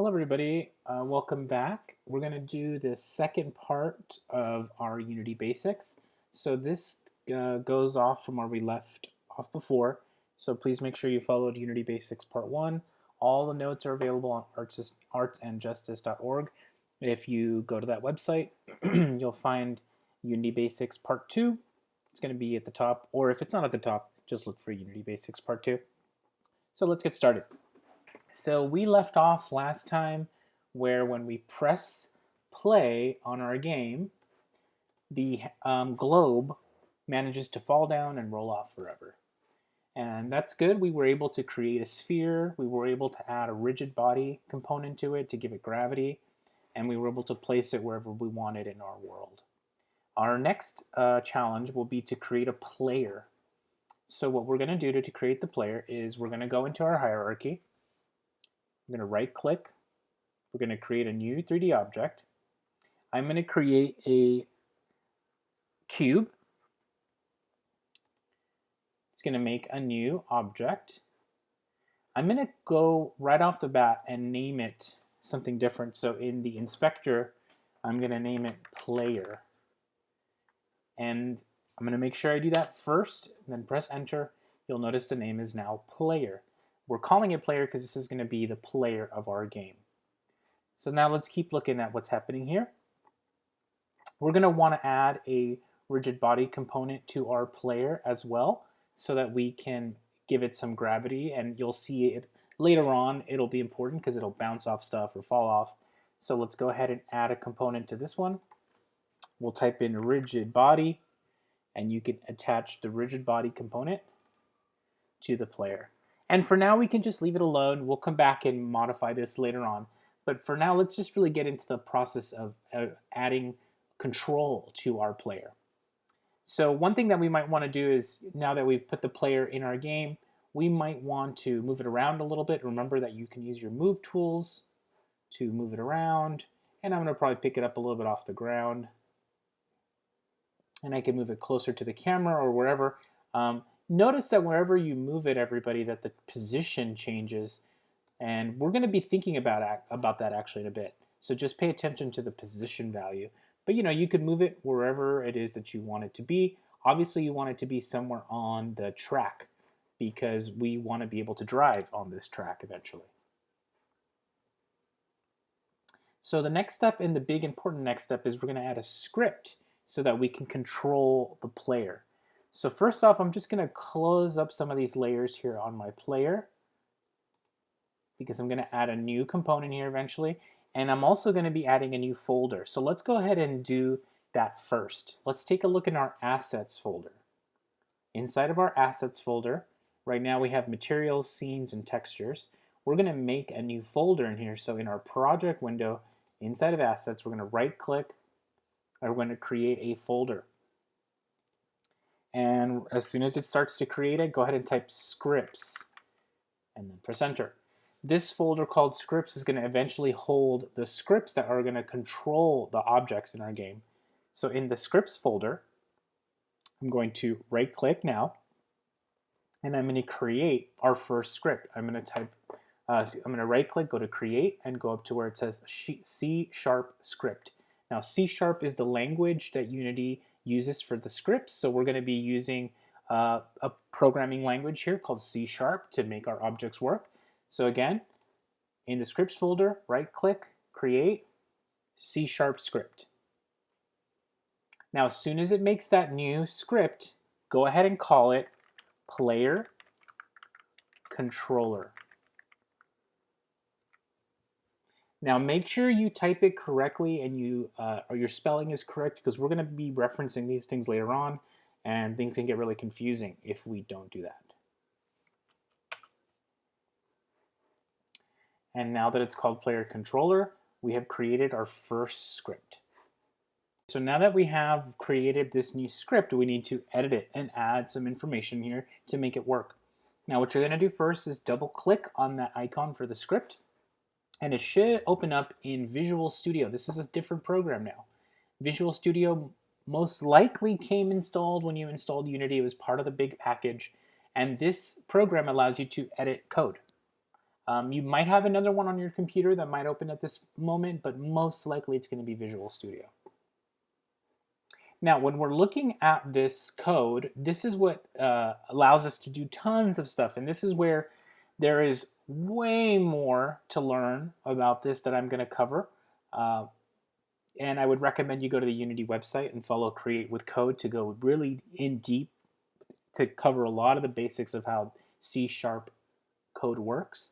Hello everybody, welcome back. We're going to do the second part of our Unity Basics. So this goes off from where we left off before. So please make sure you followed Unity Basics Part 1. All the notes are available on artsandjustice.org. If you go to that website, you'll find Unity Basics Part 2. It's going to be at the top, or if it's not at the top, just look for Unity Basics Part 2. So let's get started. So we left off last time where when we press play on our game, the globe manages to fall down and roll off forever. And that's good. We were able to create a sphere. We were able to add a rigid body component to it to give it gravity. And we were able to place it wherever we wanted in our world. Our next challenge will be to create a player. So what we're going to do to create the player is we're going to go into our hierarchy. I'm going to right click. We're going to create a new 3D object. I'm going to create a cube. It's going to make a new object. I'm going to go right off the bat and name it something different. So in the inspector, I'm going to name it player. And I'm going to make sure I do that first, and then press enter. You'll notice the name is now player. We're calling it player because this is going to be the player of our game. So now let's keep looking at what's happening here. We're going to want to add a rigid body component to our player as well so that we can give it some gravity, and you'll see it later on. It'll be important because it'll bounce off stuff or fall off. So let's go ahead and add a component to this one. We'll type in rigid body, and you can attach the rigid body component to the player. And for now, we can just leave it alone. We'll come back and modify this later on. But for now, let's just really get into the process of adding control to our player. So one thing that we might want to do is, now that we've put the player in our game, we might want to move it around a little bit. Remember that you can use your move tools to move it around. And I'm going to probably pick it up a little bit off the ground. And I can move it closer to the camera or wherever. Notice that wherever you move it, everybody, that the position changes. And we're going to be thinking about that actually in a bit. So just pay attention to the position value. But you could move it wherever it is that you want it to be. Obviously, you want it to be somewhere on the track because we want to be able to drive on this track eventually. So the next step, and the big important next step, is we're going to add a script so that we can control the player. So first off, I'm just going to close up some of these layers here on my player because I'm going to add a new component here eventually. And I'm also going to be adding a new folder. So let's go ahead and do that first. Let's take a look in our assets folder. Inside of our assets folder, right now we have materials, scenes, and textures. We're going to make a new folder in here. So in our project window, inside of assets, we're going to right click and we're going to create a folder. And as soon as it starts to create it, go ahead and type scripts and then press enter. This folder called scripts is going to eventually hold the scripts that are going to control the objects in our game. So in the scripts folder, I'm going to right click now and I'm going to create our first script. I'm going to right click, go to create, and go up to where it says C# script. Now C# is the language that Unity uses for the scripts, so we're going to be using a programming language here called C# to make our objects work. So again, in the scripts folder, right click, create, C# script. Now as soon as it makes that new script, go ahead and call it player controller. Now make sure you type it correctly and or your spelling is correct, because we're going to be referencing these things later on and things can get really confusing if we don't do that. And now that it's called player controller, we have created our first script. So now that we have created this new script, we need to edit it and add some information here to make it work. Now what you're going to do first is double click on that icon for the script. And it should open up in Visual Studio. This is a different program now. Visual Studio most likely came installed when you installed Unity. It was part of the big package. And this program allows you to edit code. You might have another one on your computer that might open at this moment, but most likely it's going to be Visual Studio. Now, when we're looking at this code, this is what allows us to do tons of stuff. And this is where there is way more to learn about this that I'm going to cover. And I would recommend you go to the Unity website and follow Create with Code to go really in deep to cover a lot of the basics of how C# code works.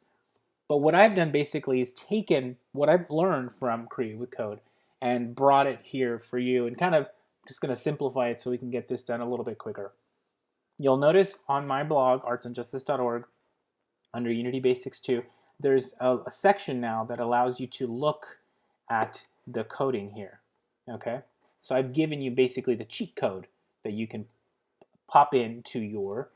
But what I've done basically is taken what I've learned from Create with Code and brought it here for you, and kind of just going to simplify it so we can get this done a little bit quicker. You'll notice on my blog, artsandjustice.org, under Unity Basics 2, there's a section now that allows you to look at the coding here. Okay, so I've given you basically the cheat code that you can pop into your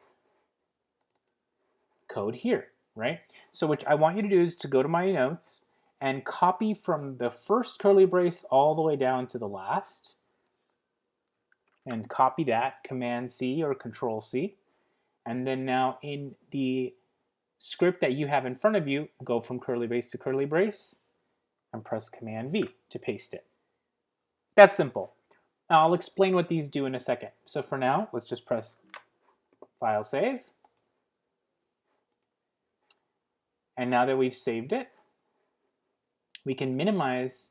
code here, right? So what I want you to do is to go to my notes and copy from the first curly brace all the way down to the last, and copy that, Command-C or Control-C. And then now in the script that you have in front of you, go from curly brace to curly brace and press Command-V to paste it. That's simple. Now I'll explain what these do in a second. So for now, let's just press File Save. And now that we've saved it, we can minimize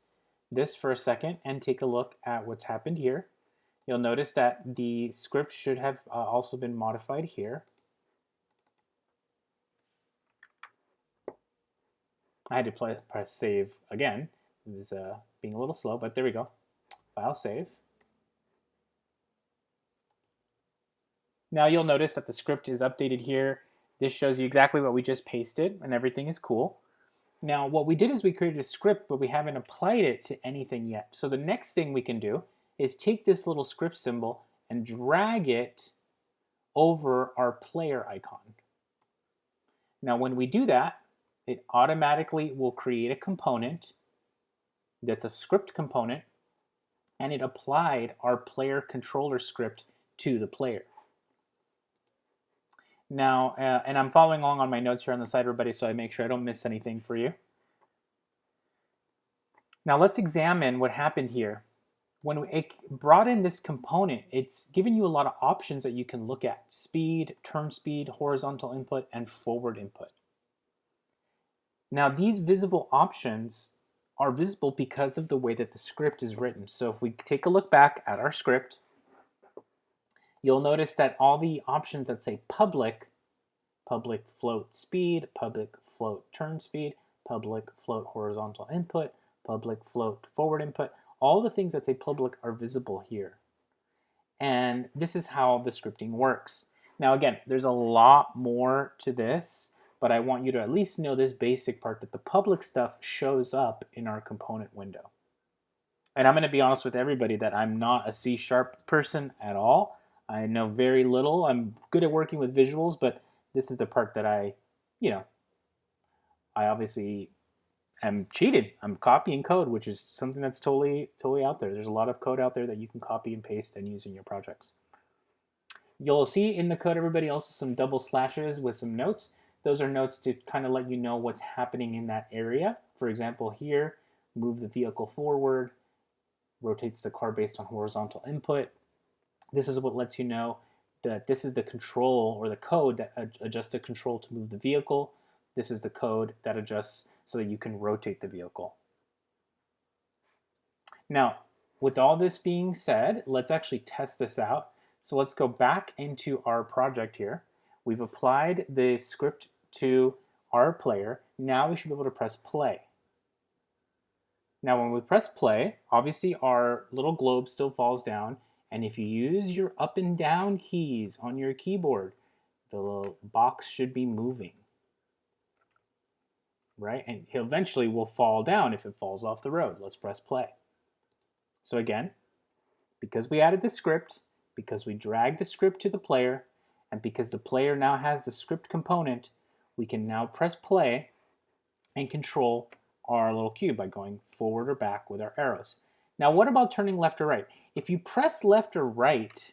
this for a second and take a look at what's happened here. You'll notice that the script should have also been modified here. I had to press save again. It was being a little slow, but there we go. File save. Now you'll notice that the script is updated here. This shows you exactly what we just pasted, and everything is cool. Now what we did is we created a script, but we haven't applied it to anything yet. So the next thing we can do is take this little script symbol and drag it over our player icon. Now when we do that, it automatically will create a component that's a script component, and it applied our player controller script to the player. Now, and I'm following along on my notes here on the side, everybody, so I make sure I don't miss anything for you. Now let's examine what happened here. When it brought in this component, it's given you a lot of options that you can look at: speed, turn speed, horizontal input, and forward input. Now these visible options are visible because of the way that the script is written. So if we take a look back at our script, you'll notice that all the options that say public float speed, public float turn speed, public float horizontal input, public float forward input, all the things that say public are visible here. And this is how the scripting works. Now again, there's a lot more to this, but I want you to at least know this basic part, that the public stuff shows up in our component window. And I'm going to be honest with everybody that I'm not a C# person at all. I know very little. I'm good at working with visuals, but this is the part that I obviously am cheated. I'm copying code, which is something that's totally out there. There's a lot of code out there that you can copy and paste and use in your projects. You'll see in the code, everybody, also some double slashes with some notes. Those are notes to kind of let you know what's happening in that area. For example, here, move the vehicle forward, rotates the car based on horizontal input. This is what lets you know that this is the control or the code that adjusts the control to move the vehicle. This is the code that adjusts so that you can rotate the vehicle. Now, with all this being said, let's actually test this out. So let's go back into our project here. We've applied the script to our player. Now we should be able to press play. Now when we press play, obviously our little globe still falls down, and if you use your up and down keys on your keyboard, the little box should be moving, right? And it eventually will fall down if it falls off the road. Let's press play. So again, because we added the script, because we dragged the script to the player, and because the player now has the script component, we can now press play and control our little cube by going forward or back with our arrows. Now what about turning left or right? If you press left or right,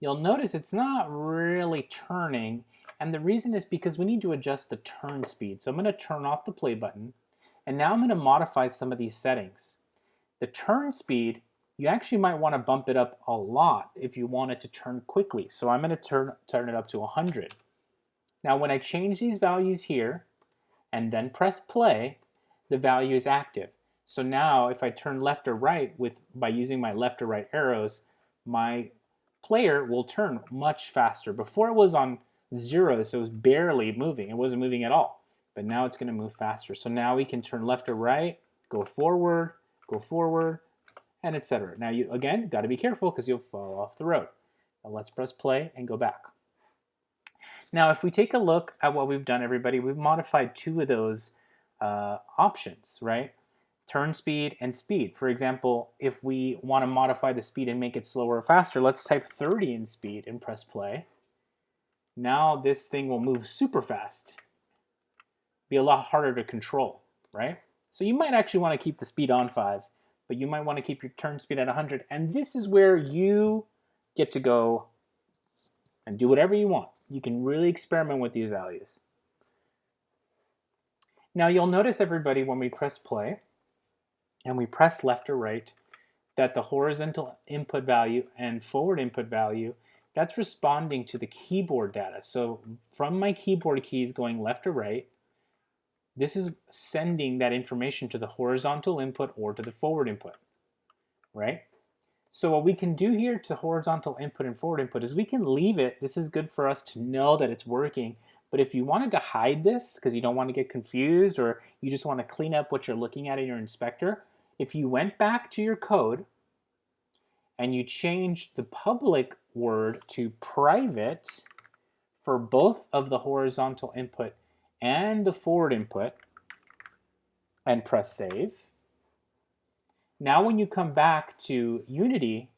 you'll notice it's not really turning, And the reason is because we need to adjust the turn speed. So I'm going to turn off the play button, and now I'm going to modify some of these settings. The turn speed, you actually might want to bump it up a lot if you want it to turn quickly. So I'm going to turn it up to 100. Now when I change these values here and then press play, the value is active. So now if I turn left or right by using my left or right arrows, my player will turn much faster. Before it was on 0, so it was barely moving. It wasn't moving at all. But now it's going to move faster. So now we can turn left or right, go forward, and etc. Now you, again, got to be careful because you'll fall off the road. Now let's press play and go back. Now if we take a look at what we've done, everybody, we've modified 2 of those options, right? Turn speed and speed. For example, if we want to modify the speed and make it slower or faster, let's type 30 in speed and press play. Now this thing will move super fast. Be a lot harder to control, right? So you might actually want to keep the speed on 5, but you might want to keep your turn speed at 100. And this is where you get to go and do whatever you want. You can really experiment with these values. Now you'll notice, everybody, when we press play and we press left or right, that the horizontal input value and forward input value, that's responding to the keyboard data. So from my keyboard keys going left or right, this is sending that information to the horizontal input or to the forward input, right? So what we can do here to horizontal input and forward input is we can leave it. This is good for us to know that it's working. But if you wanted to hide this because you don't want to get confused, or you just want to clean up what you're looking at in your inspector, if you went back to your code and you changed the public word to private for both of the horizontal input and the forward input and press save. Now when you come back to Unity,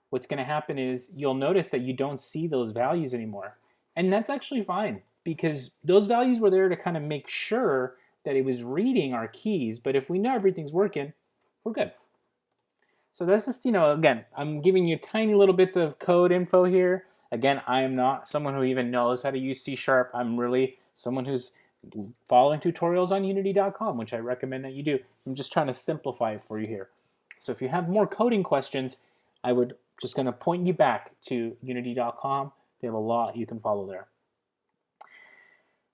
what's going to happen is you'll notice that you don't see those values anymore. And that's actually fine, because those values were there to kind of make sure that it was reading our keys. But if we know everything's working, we're good. So that's just, again, I'm giving you tiny little bits of code info here. Again, I am not someone who even knows how to use C#. I'm really someone who's following tutorials on unity.com, which I recommend that you do. I'm just trying to simplify it for you here. So if you have more coding questions, I would just going to point you back to unity.com. They have a lot you can follow there.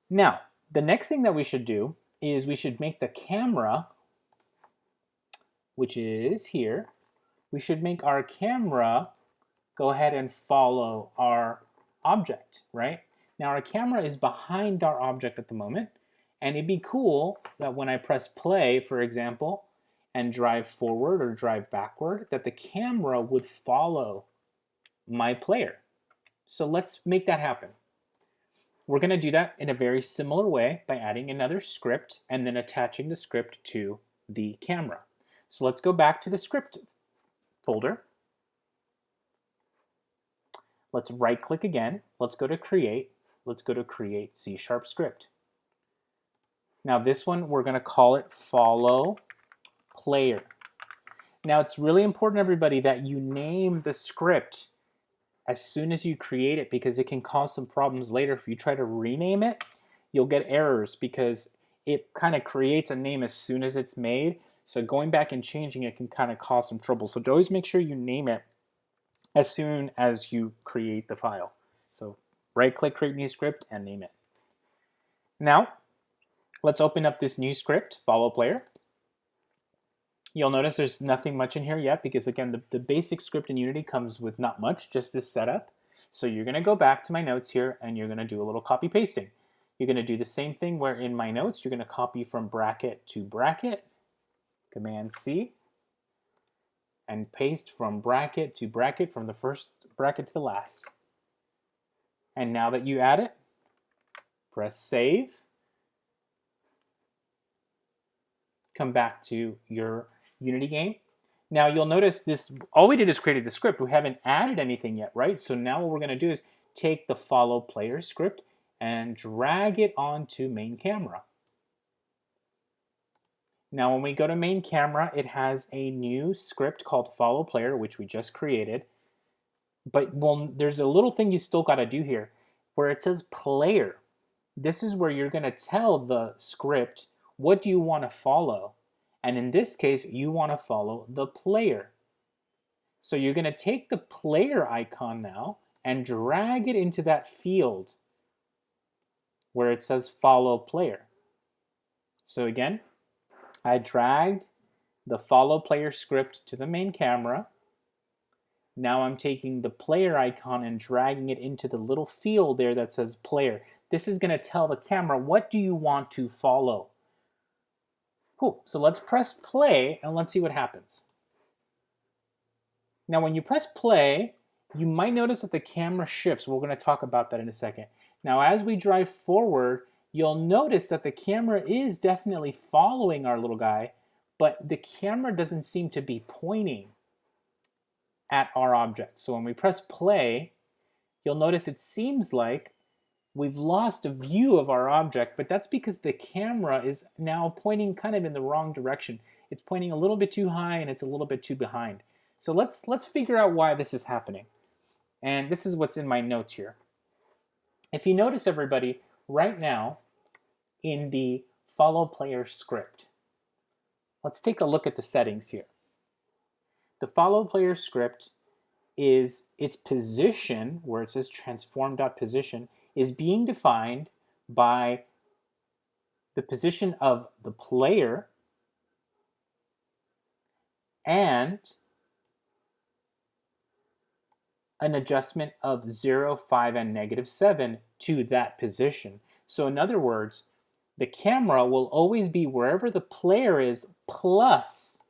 Now, the next thing that we should do is we should make the camera, which is here, we should make our camera go ahead and follow our object, right? Now our camera is behind our object at the moment, and it'd be cool that when I press play, for example, and drive forward or drive backward, that the camera would follow my player. So let's make that happen. We're going to do that in a very similar way by adding another script and then attaching the script to the camera. So let's go back to the script folder. Let's right click again. Let's go to create. Let's go to create C# script. Now this one, we're going to call it follow player. Now it's really important, everybody, that you name the script as soon as you create it, because it can cause some problems later. If you try to rename it, you'll get errors because it kind of creates a name as soon as it's made. So going back and changing it can kind of cause some trouble. So always make sure you name it as soon as you create the file. So right click, create new script, and name it. Now let's open up this new script, follow player. You'll notice there's nothing much in here yet because, again, the basic script in Unity comes with not much, just this setup. So you're going to go back to my notes here and you're going to do a little copy pasting. You're going to do the same thing where in my notes you're going to copy from bracket to bracket, Command C, and paste from bracket to bracket, from the first bracket to the last. And now that you add it, press save. Come back to your Unity game. Now you'll notice this, all we did is created the script. We haven't added anything yet, right? So now what we're going to do is take the follow player script and drag it onto main camera. Now when we go to main camera, it has a new script called follow player, which we just created. But there's a little thing you still got to do here. where it says player, this is where you're going to tell the script what do you want to follow. And in this case, you want to follow the player. So you're going to take the player icon now and drag it into that field where it says follow player. So again, I dragged the follow player script to the main camera. Now I'm taking the player icon and dragging it into the little field there that says player. This is going to tell the camera, what do you want to follow? Cool, so let's press play and let's see what happens. Now when you press play, you might notice that the camera shifts. We're going to talk about that in a second. Now as we drive forward, you'll notice that the camera is definitely following our little guy, but the camera doesn't seem to be pointing at our object. So when we press play, you'll notice it seems like we've lost a view of our object, but that's because the camera is now pointing kind of in the wrong direction. It's pointing a little bit too high and it's a little bit too behind. So let's figure out why this is happening. And this is what's in my notes here. If you notice, everybody, right now in the follow player script, let's take a look at the settings here. The follow player script is its position, where it says transform.position, is being defined by the position of the player and an adjustment of 0, 5, and -7 to that position. So in other words, the camera will always be wherever the player is plus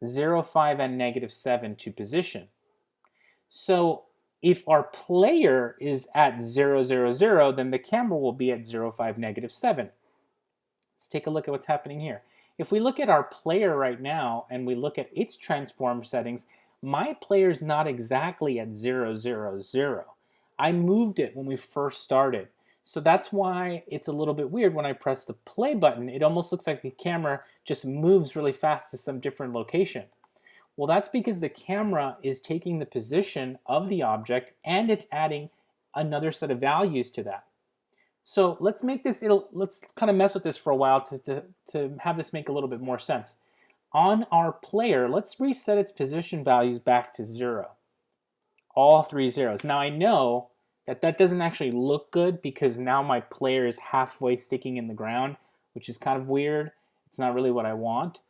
0, 5, and -7 to position. So if our player is at 0, 0, 0, then the camera will be at 0, 5, -7. Let's take a look at what's happening here. If we look at our player right now and we look at its transform settings, my player's not exactly at 0, 0, 0. I moved it when we first started. So that's why it's a little bit weird when I press the play button. It almost looks like the camera just moves really fast to some different location. Well, that's because the camera is taking the position of the object and it's adding another set of values to that. So let's make this, let's kind of mess with this for a while to have this make a little bit more sense. On our player, let's reset its position values back to 0. All 3 zeros. Now I know that that doesn't actually look good because now my player is halfway sticking in the ground, which is kind of weird. It's not really what I want.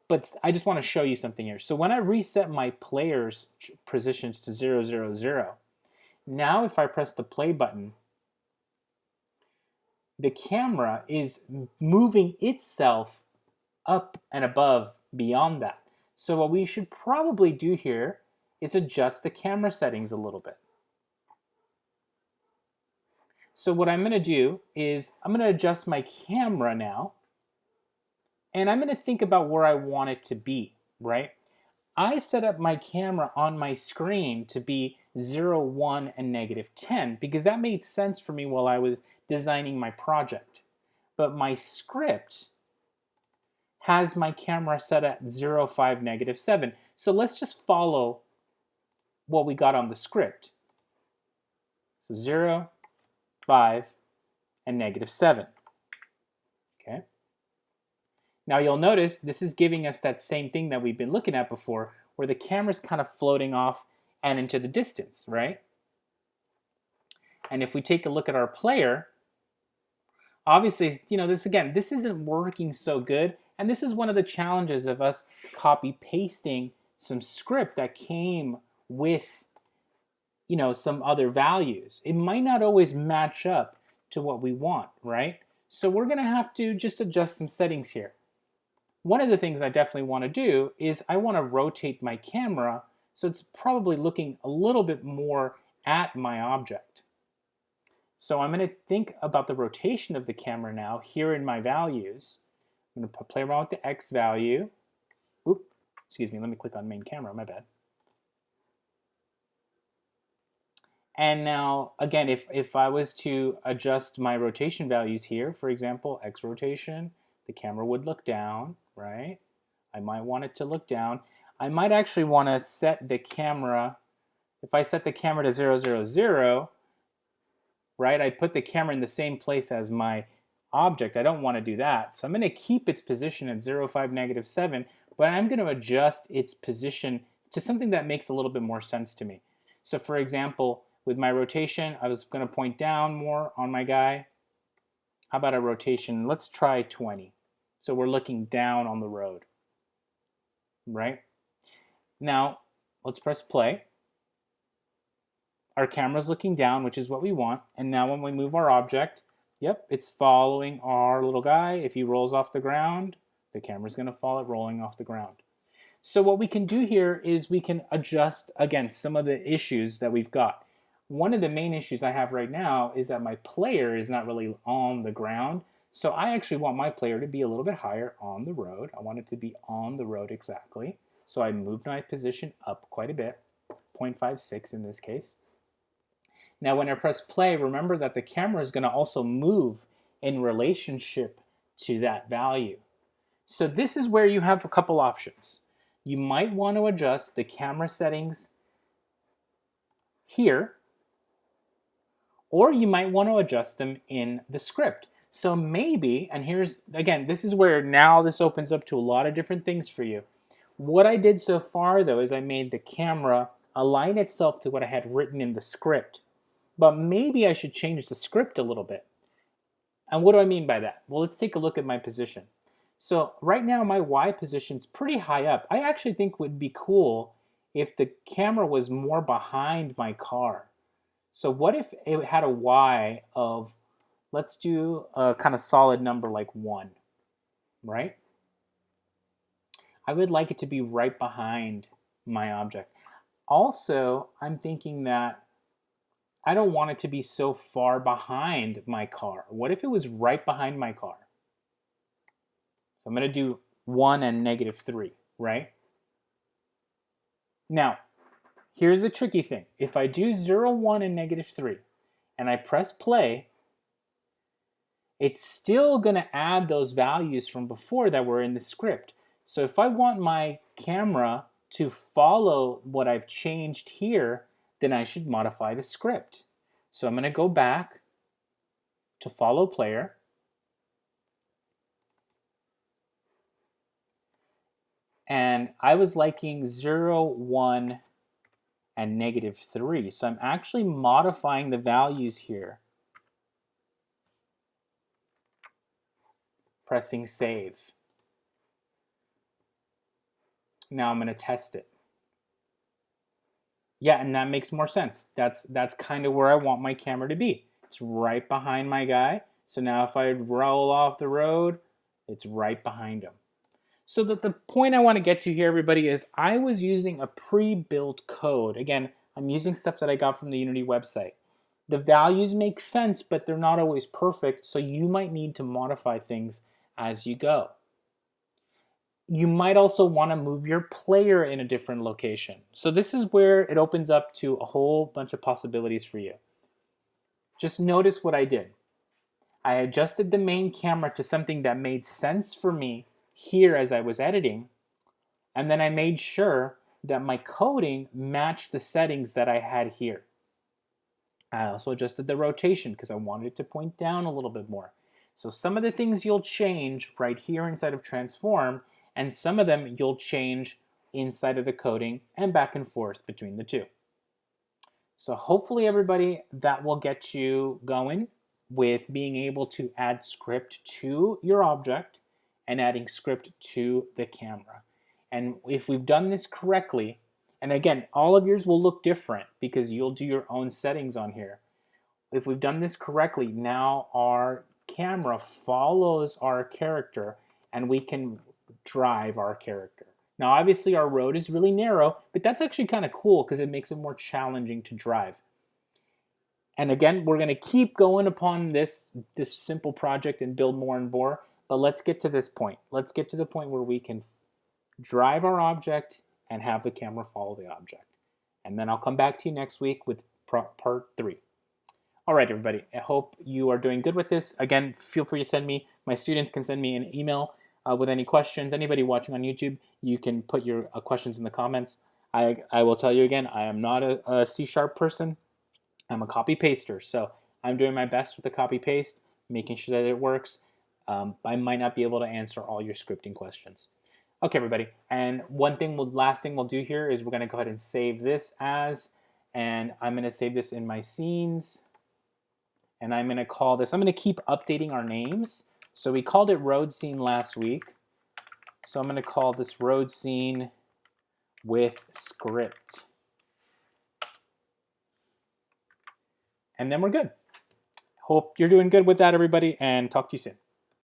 But I just want to show you something here. So when I reset my player's positions to 0, 0, 0, now if I press the play button, the camera is moving itself up and above beyond that. So what we should probably do here is adjust the camera settings a little bit. So what I'm going to do is I'm going to adjust my camera now, and I'm going to think about where I want it to be, right? I set up my camera on my screen to be 0, 1, and -10 because that made sense for me while I was designing my project. But my script has my camera set at 0, 5, -7. So let's just follow what we got on the script. So 0, 5, and -7. Okay. Now you'll notice this is giving us that same thing that we've been looking at before, where the camera's kind of floating off and into the distance, right? And if we take a look at our player, obviously, you know, this isn't working so good. And this is one of the challenges of us copy pasting some script that came with, you know, some other values. It might not always match up to what we want, right? So we're going to have to just adjust some settings here. One of the things I definitely want to do is I want to rotate my camera so it's probably looking a little bit more at my object. So I'm going to think about the rotation of the camera now here in my values. I'm going to play around with the X value. Oop, excuse me, let me click on main camera, my bad. And now, again, if I was to adjust my rotation values here, for example, X rotation, the camera would look down, right? I might want it to look down. I might actually want to set the camera, if I set the camera to 0, 0, 0, right? I put the camera in the same place as my object. I don't want to do that. So I'm going to keep its position at 0, 5, -7, but I'm going to adjust its position to something that makes a little bit more sense to me. So for example, with my rotation, I was going to point down more on my guy. How about a rotation? Let's try 20. So we're looking down on the road, right? Now, let's press play. Our camera's looking down, which is what we want. And now when we move our object, yep, it's following our little guy. If he rolls off the ground, the camera's going to follow it rolling off the ground. So what we can do here is we can adjust, again, some of the issues that we've got. One of the main issues I have right now is that my player is not really on the ground. So I actually want my player to be a little bit higher on the road. I want it to be on the road exactly. So I moved my position up quite a bit, 0.56 in this case. Now when I press play, remember that the camera is going to also move in relationship to that value. So this is where you have a couple options. You might want to adjust the camera settings here, or you might want to adjust them in the script. So maybe, and here's, again, this is where now this opens up to a lot of different things for you. What I did so far though is I made the camera align itself to what I had written in the script. But maybe I should change the script a little bit. And what do I mean by that? Well, let's take a look at my position. So right now my Y position's pretty high up. I actually think it would be cool if the camera was more behind my car. So what if it had a Y of, let's do a kind of solid number like 1, right? I would like it to be right behind my object. Also, I'm thinking that I don't want it to be so far behind my car. What if it was right behind my car? So I'm going to do 1 and -3, right? Now, here's the tricky thing. If I do 0, 1, and -3, and I press play, it's still going to add those values from before that were in the script. So if I want my camera to follow what I've changed here, then I should modify the script. So I'm going to go back to follow player. And I was liking 0, 1, and -3. So I'm actually modifying the values here. Pressing save. Now I'm going to test it. Yeah, and that makes more sense. That's kind of where I want my camera to be. It's right behind my guy. So now if I roll off the road, it's right behind him. So that the point I want to get to here, everybody, is I was using a pre-built code. Again, I'm using stuff that I got from the Unity website. The values make sense, but they're not always perfect, so you might need to modify things as you go. You might also want to move your player in a different location. So this is where it opens up to a whole bunch of possibilities for you. Just notice what I did. I adjusted the main camera to something that made sense for me here as I was editing, and then I made sure that my coding matched the settings that I had here. I also adjusted the rotation because I wanted it to point down a little bit more. So some of the things you'll change right here inside of Transform, and some of them you'll change inside of the coding and back and forth between the two. So hopefully everybody, that will get you going with being able to add script to your object and adding script to the camera. And if we've done this correctly, and again, all of yours will look different because you'll do your own settings on here. If we've done this correctly, now our camera follows our character and we can drive our character. Now obviously our road is really narrow, but that's actually kind of cool because it makes it more challenging to drive. And again, we're going to keep going upon this simple project and build more and more, but let's get to this point. Let's get to the point where we can drive our object and have the camera follow the object. And then I'll come back to you next week with part 3. All right, everybody, I hope you are doing good with this. Again, feel free to send me, my students can send me an email with any questions. Anybody watching on YouTube, you can put your questions in the comments. I will tell you again, I am not a C# person. I'm a copy paster, so I'm doing my best with the copy paste, making sure that it works. I might not be able to answer all your scripting questions. Okay, everybody, and last thing we'll do here is we're gonna go ahead and save this as, and I'm gonna save this in my scenes, and I'm gonna call this, I'm gonna keep updating our names. So we called it road scene last week. So I'm gonna call this road scene with script. And then we're good. Hope you're doing good with that, everybody, and talk to you soon.